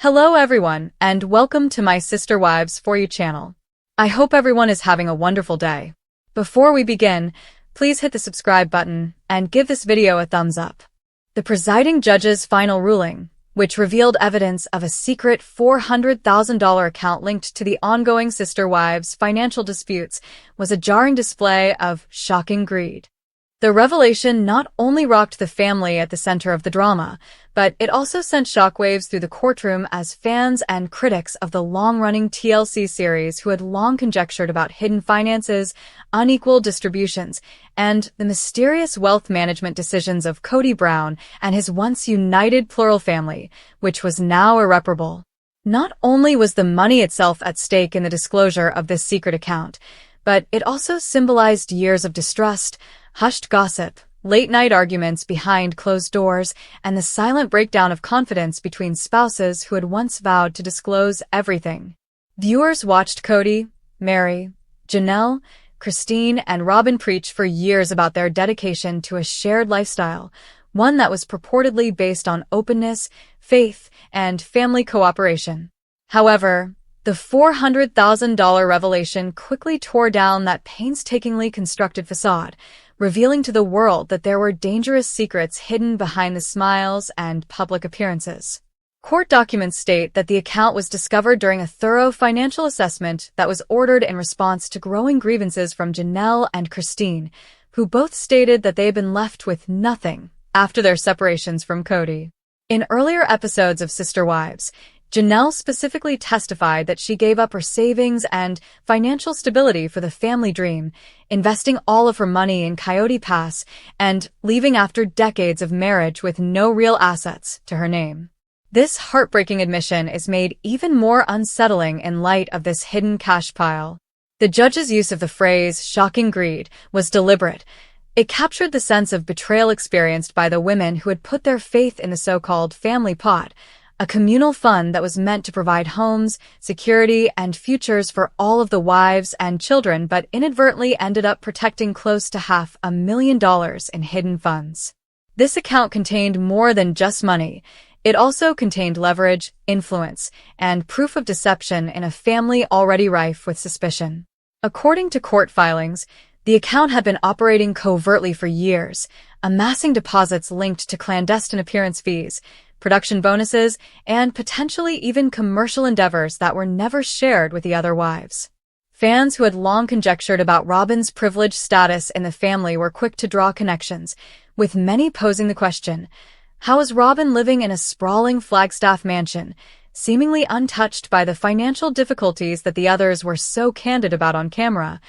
Hello everyone, and welcome to my Sister Wives For You channel. I hope everyone is having a wonderful day. Before we begin, please hit the subscribe button and give this video a thumbs up. The presiding judge's final ruling, which revealed evidence of a secret $400,000 account linked to the ongoing Sister Wives' financial disputes, was a jarring display of shocking greed. The revelation not only rocked the family at the center of the drama, but it also sent shockwaves through the courtroom as fans and critics of the long-running TLC series who had long conjectured about hidden finances, unequal distributions, and the mysterious wealth management decisions of Kody Brown and his once united plural family, which was now irreparable. Not only was the money itself at stake in the disclosure of this secret account, but it also symbolized years of distrust, hushed gossip, late-night arguments behind closed doors, and the silent breakdown of confidence between spouses who had once vowed to disclose everything. Viewers watched Kody, Meri, Janelle, Christine, and Robyn preach for years about their dedication to a shared lifestyle, one that was purportedly based on openness, faith, and family cooperation. However, the $400,000 revelation quickly tore down that painstakingly constructed facade, revealing to the world that there were dangerous secrets hidden behind the smiles and public appearances. Court documents state that the account was discovered during a thorough financial assessment that was ordered in response to growing grievances from Janelle and Christine, who both stated that they had been left with nothing after their separations from Kody. In earlier episodes of Sister Wives, Janelle specifically testified that she gave up her savings and financial stability for the family dream, investing all of her money in Coyote Pass and leaving after decades of marriage with no real assets to her name. This heartbreaking admission is made even more unsettling in light of this hidden cash pile. The judge's use of the phrase shocking greed was deliberate. It captured the sense of betrayal experienced by the women who had put their faith in the so-called family pot, a communal fund that was meant to provide homes, security, and futures for all of the wives and children, but inadvertently ended up protecting close to $500,000 in hidden funds. This account contained more than just money. It also contained leverage, influence, and proof of deception in a family already rife with suspicion. According to court filings, the account had been operating covertly for years, amassing deposits linked to clandestine appearance fees, production bonuses, and potentially even commercial endeavors that were never shared with the other wives. Fans who had long conjectured about Robyn's privileged status in the family were quick to draw connections, with many posing the question, how is Robyn living in a sprawling Flagstaff mansion, seemingly untouched by the financial difficulties that the others were so candid about on camera,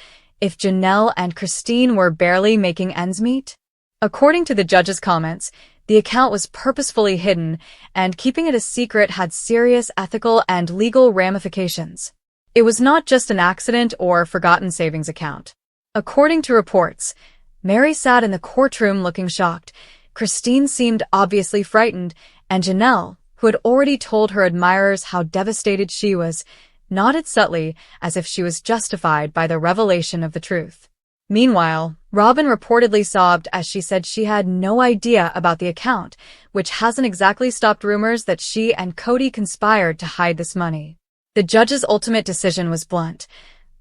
if Janelle and Christine were barely making ends meet? According to the judge's comments, the account was purposefully hidden, and keeping it a secret had serious ethical and legal ramifications. It was not just an accident or forgotten savings account. According to reports, Meri sat in the courtroom looking shocked, Christine seemed obviously frightened, and Janelle, who had already told her admirers how devastated she was, nodded subtly as if she was justified by the revelation of the truth. Meanwhile, Robyn reportedly sobbed as she said she had no idea about the account, which hasn't exactly stopped rumors that she and Kody conspired to hide this money. The judge's ultimate decision was blunt.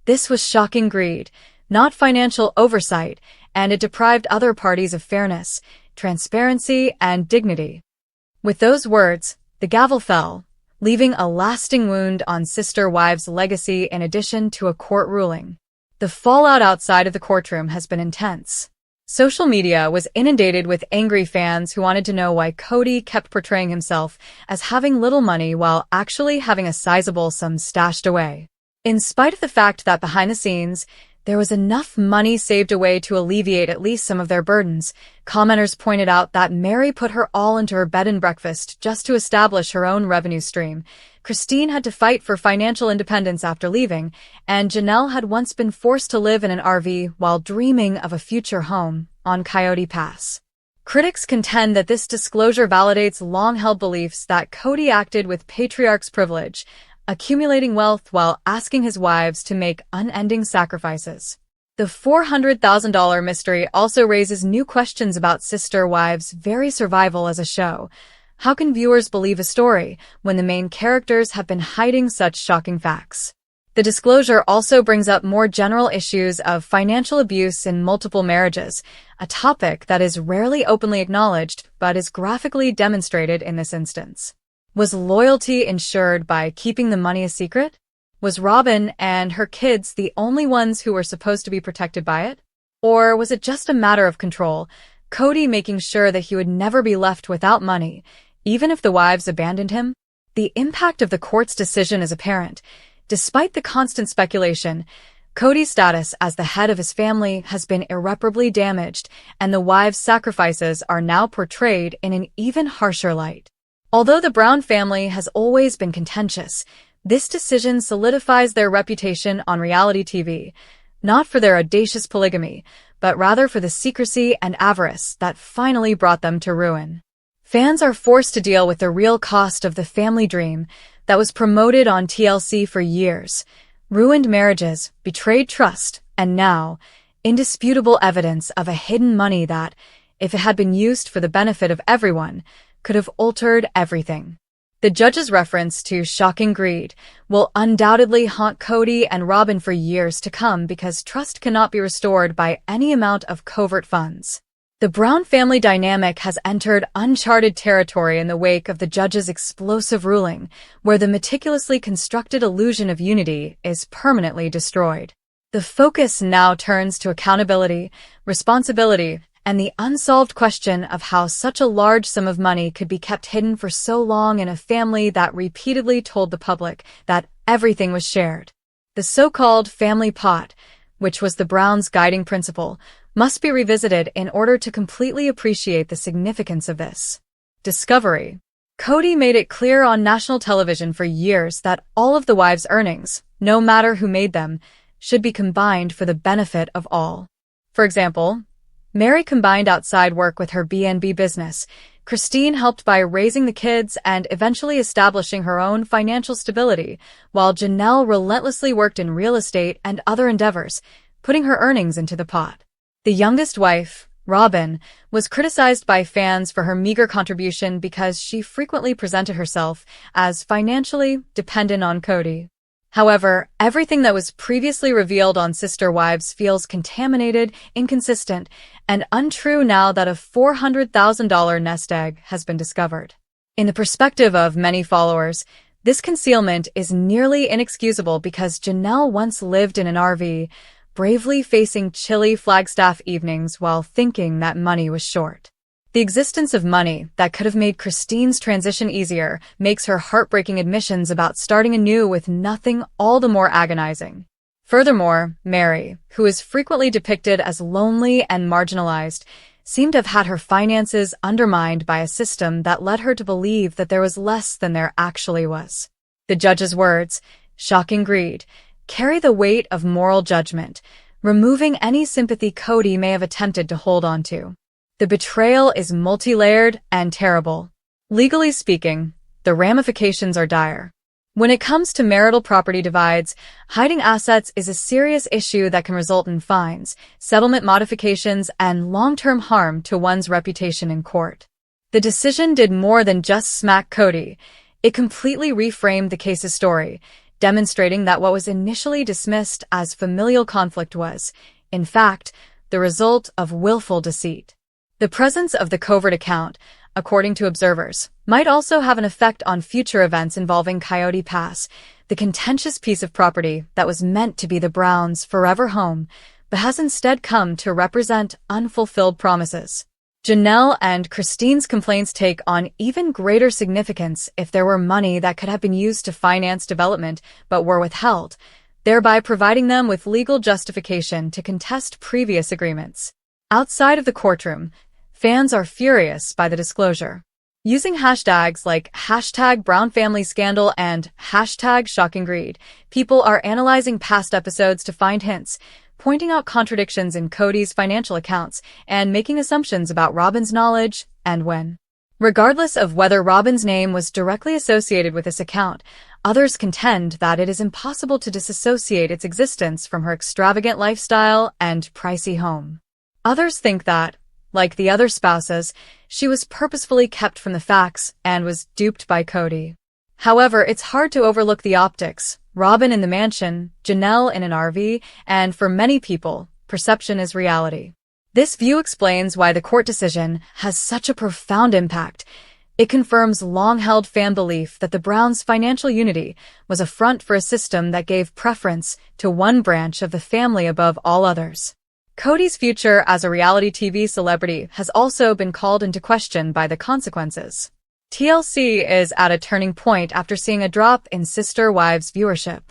This was shocking greed, not financial oversight, and it deprived other parties of fairness, transparency, and dignity. With those words, the gavel fell, leaving a lasting wound on Sister Wives' legacy in addition to a court ruling. The fallout outside of the courtroom has been intense. Social media was inundated with angry fans who wanted to know why Kody kept portraying himself as having little money while actually having a sizable sum stashed away. In spite of the fact that behind the scenes, there was enough money saved away to alleviate at least some of their burdens, commenters pointed out that Meri put her all into her bed and breakfast just to establish her own revenue stream. Christine had to fight for financial independence after leaving, and Janelle had once been forced to live in an RV while dreaming of a future home on Coyote Pass. Critics contend that this disclosure validates long-held beliefs that Kody acted with patriarch's privilege, accumulating wealth while asking his wives to make unending sacrifices. The $400,000 mystery also raises new questions about Sister Wives' very survival as a show. How can viewers believe a story when the main characters have been hiding such shocking facts? The disclosure also brings up more general issues of financial abuse in multiple marriages, a topic that is rarely openly acknowledged but is graphically demonstrated in this instance. Was loyalty ensured by keeping the money a secret? Was Robyn and her kids the only ones who were supposed to be protected by it? Or was it just a matter of control, Kody making sure that he would never be left without money, even if the wives abandoned him? The impact of the court's decision is apparent. Despite the constant speculation, Kody's status as the head of his family has been irreparably damaged, and the wives' sacrifices are now portrayed in an even harsher light. Although the Brown family has always been contentious, this decision solidifies their reputation on reality TV, not for their audacious polygamy, but rather for the secrecy and avarice that finally brought them to ruin. Fans are forced to deal with the real cost of the family dream that was promoted on TLC for years, ruined marriages, betrayed trust, and now, indisputable evidence of a hidden money that, if it had been used for the benefit of everyone, could have altered everything. The judge's reference to shocking greed will undoubtedly haunt Kody and Robyn for years to come because trust cannot be restored by any amount of covert funds. The Brown family dynamic has entered uncharted territory in the wake of the judge's explosive ruling, where the meticulously constructed illusion of unity is permanently destroyed. The focus now turns to accountability, responsibility, and the unsolved question of how such a large sum of money could be kept hidden for so long in a family that repeatedly told the public that everything was shared. The so-called family pot, which was the Browns' guiding principle, must be revisited in order to completely appreciate the significance of this. Discovery. Kody made it clear on national television for years that all of the wives' earnings, no matter who made them, should be combined for the benefit of all. For example, Meri combined outside work with her B&B business, Christine helped by raising the kids and eventually establishing her own financial stability, while Janelle relentlessly worked in real estate and other endeavors, putting her earnings into the pot. The youngest wife, Robyn, was criticized by fans for her meager contribution because she frequently presented herself as financially dependent on Kody. However, everything that was previously revealed on Sister Wives feels contaminated, inconsistent, and untrue now that a $400,000 nest egg has been discovered. In the perspective of many followers, this concealment is nearly inexcusable because Janelle once lived in an RV, bravely facing chilly Flagstaff evenings while thinking that money was short. The existence of money that could have made Christine's transition easier makes her heartbreaking admissions about starting anew with nothing all the more agonizing. Furthermore, Meri, who is frequently depicted as lonely and marginalized, seemed to have had her finances undermined by a system that led her to believe that there was less than there actually was. The judge's words, shocking greed, carry the weight of moral judgment, removing any sympathy Kody may have attempted to hold on to. The betrayal is multi-layered and terrible. Legally speaking, the ramifications are dire. When it comes to marital property divides, hiding assets is a serious issue that can result in fines, settlement modifications, and long-term harm to one's reputation in court. The decision did more than just smack Kody. It completely reframed the case's story, demonstrating that what was initially dismissed as familial conflict was, in fact, the result of willful deceit. The presence of the covert account, according to observers, might also have an effect on future events involving Coyote Pass, the contentious piece of property that was meant to be the Browns' forever home, but has instead come to represent unfulfilled promises. Janelle and Christine's complaints take on even greater significance if there were money that could have been used to finance development but were withheld, thereby providing them with legal justification to contest previous agreements. Outside of the courtroom, fans are furious by the disclosure. Using hashtags like #BrownFamilyScandal and #ShockingGreed, people are analyzing past episodes to find hints, pointing out contradictions in Kody's financial accounts, and making assumptions about Robyn's knowledge and when. Regardless of whether Robyn's name was directly associated with this account, others contend that it is impossible to disassociate its existence from her extravagant lifestyle and pricey home. Others think that, like the other spouses, she was purposefully kept from the facts and was duped by Kody. However, it's hard to overlook the optics. Robyn in the mansion, Janelle in an RV, and for many people, perception is reality. This view explains why the court decision has such a profound impact. It confirms long-held fan belief that the Browns' financial unity was a front for a system that gave preference to one branch of the family above all others. Kody's future as a reality TV celebrity has also been called into question by the consequences. TLC is at a turning point after seeing a drop in Sister Wives viewership.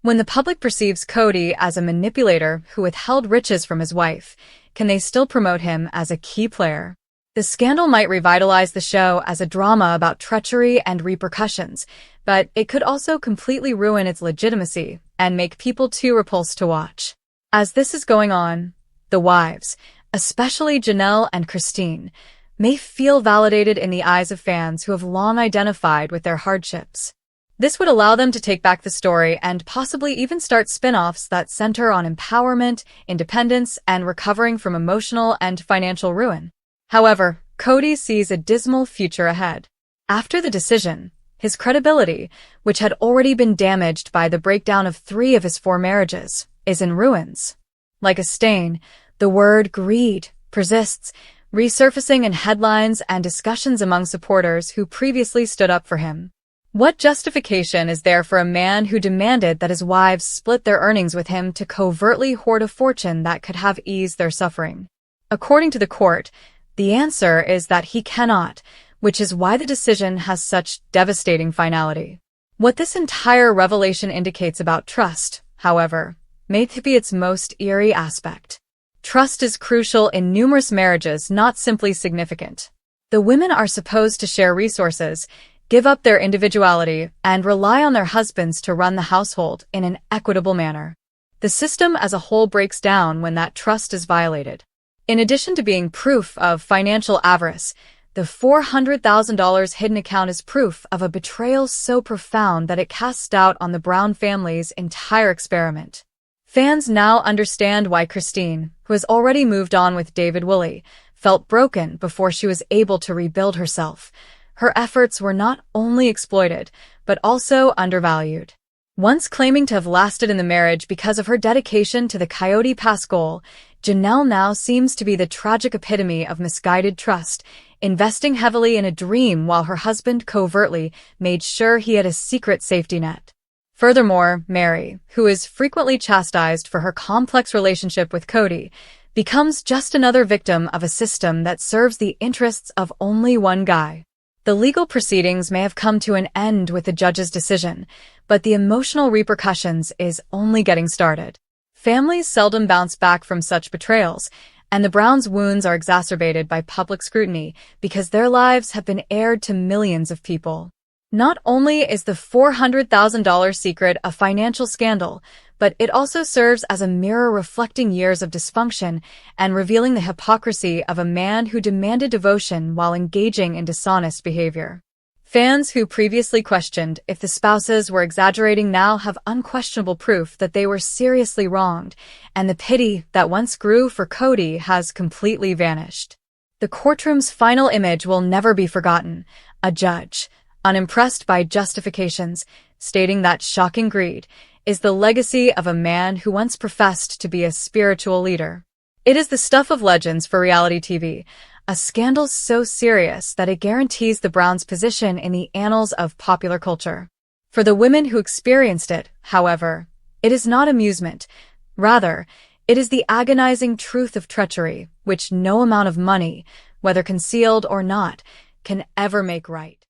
When the public perceives Kody as a manipulator who withheld riches from his wife, can they still promote him as a key player? The scandal might revitalize the show as a drama about treachery and repercussions, but it could also completely ruin its legitimacy and make people too repulsed to watch. As this is going on, the wives, especially Janelle and Christine, may feel validated in the eyes of fans who have long identified with their hardships. This would allow them to take back the story and possibly even start spin-offs that center on empowerment, independence, and recovering from emotional and financial ruin. However, Kody sees a dismal future ahead. After the decision, his credibility, which had already been damaged by the breakdown of 3 of his 4 marriages, is in ruins. Like a stain, the word greed persists, resurfacing in headlines and discussions among supporters who previously stood up for him. What justification is there for a man who demanded that his wives split their earnings with him to covertly hoard a fortune that could have eased their suffering? According to the court, the answer is that he cannot, which is why the decision has such devastating finality. What this entire revelation indicates about trust, however, may be its most eerie aspect. Trust is crucial in numerous marriages, not simply significant. The women are supposed to share resources, give up their individuality, and rely on their husbands to run the household in an equitable manner. The system as a whole breaks down when that trust is violated. In addition to being proof of financial avarice, the $400,000 hidden account is proof of a betrayal so profound that it casts doubt on the Brown family's entire experiment. Fans now understand why Christine, who has already moved on with David Woolley, felt broken before she was able to rebuild herself. Her efforts were not only exploited, but also undervalued. Once claiming to have lasted in the marriage because of her dedication to the Coyote Pass goal, Janelle now seems to be the tragic epitome of misguided trust, investing heavily in a dream while her husband covertly made sure he had a secret safety net. Furthermore, Meri, who is frequently chastised for her complex relationship with Kody, becomes just another victim of a system that serves the interests of only one guy. The legal proceedings may have come to an end with the judge's decision, but the emotional repercussions is only getting started. Families seldom bounce back from such betrayals, and the Browns' wounds are exacerbated by public scrutiny because their lives have been aired to millions of people. Not only is the $400,000 secret a financial scandal, but it also serves as a mirror reflecting years of dysfunction and revealing the hypocrisy of a man who demanded devotion while engaging in dishonest behavior. Fans who previously questioned if the spouses were exaggerating now have unquestionable proof that they were seriously wronged, and the pity that once grew for Kody has completely vanished. The courtroom's final image will never be forgotten: a judge, unimpressed by justifications, stating that shocking greed is the legacy of a man who once professed to be a spiritual leader. It is the stuff of legends for reality TV, a scandal so serious that it guarantees the Browns' position in the annals of popular culture. For the women who experienced it, however, it is not amusement. Rather, it is the agonizing truth of treachery, which no amount of money, whether concealed or not, can ever make right.